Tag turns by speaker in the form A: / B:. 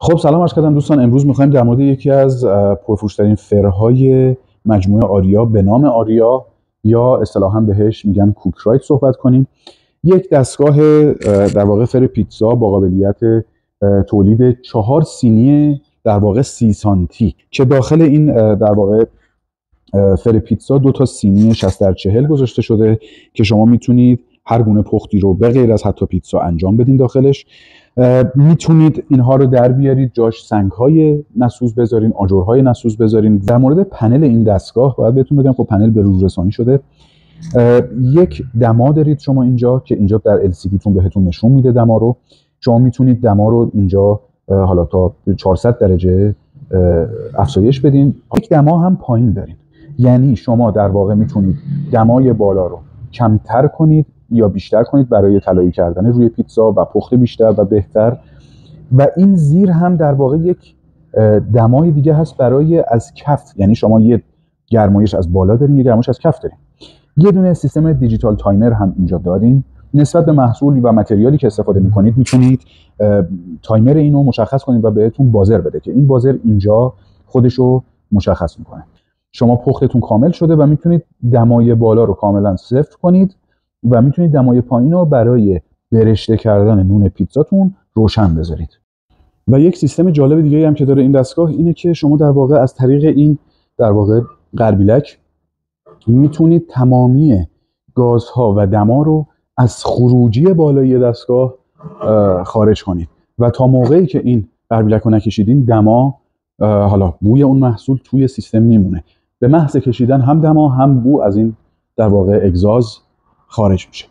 A: خب سلام عرض کردم دوستان. امروز میخوایم در مورد یکی از پرفروش‌ترین فرهای مجموعه آریا به نام آریا یا اصطلاحاً بهش میگن کوکرایت صحبت کنیم. یک دستگاه در واقع فر پیتزا با قابلیت تولید 4 سینی در واقع 30 سانتی که داخل این در واقع فر پیتزا 2 تا سینی 60x40 گذاشته شده که شما میتونید هر گونه پختی رو به غیر از حتی پیتزا انجام بدین داخلش. میتونید اینها رو در بیارید، جاش سنگ‌های نسوز بذارین، آجرهای نسوز بذارین. در مورد پنل این دستگاه باید بهتون بگم خب پنل به روز رسانی شده. یک دما دارید شما اینجا که اینجا در LCD تون بهتون نشون میده دما رو. شما میتونید دما رو اینجا حالا تا 400 درجه افزایش بدین. یک دما هم پایین دارین، یعنی شما در واقع میتونید دمای بالا رو کمتر کنید یا بیشتر کنید برای طلایی کردن روی پیتزا و پخت بیشتر و بهتر. و این زیر هم در واقع یک دمای دیگه هست برای از کف، یعنی شما یه گرمایش از بالا دارین، یه گرمایش از کف دارین. یه دونه سیستم دیجیتال تایمر هم اینجا دارین. نسبت به محصول و متریالی که استفاده میکنید میتونید تایمر اینو مشخص کنید و بهتون بازر بده که این بازر اینجا خودشو مشخص میکنه. شما پختتون کامل شده و میتونید دمای بالا رو کاملا صفر کنید و میتونید دمای پایین رو برای برشته کردن نون پیتزاتون روشن بذارید. و یک سیستم جالب دیگه هم که داره این دستگاه اینه که شما در واقع از طریق این در واقع قربیلک میتونید تمامی گازها و دما رو از خروجی بالایی دستگاه خارج کنید و تا موقعی که این قربیلک رو نکشیدین دما حالا بوی اون محصول توی سیستم میمونه. به محض کشیدن هم دما هم بو از این در واقع اگزاز خارج میشه.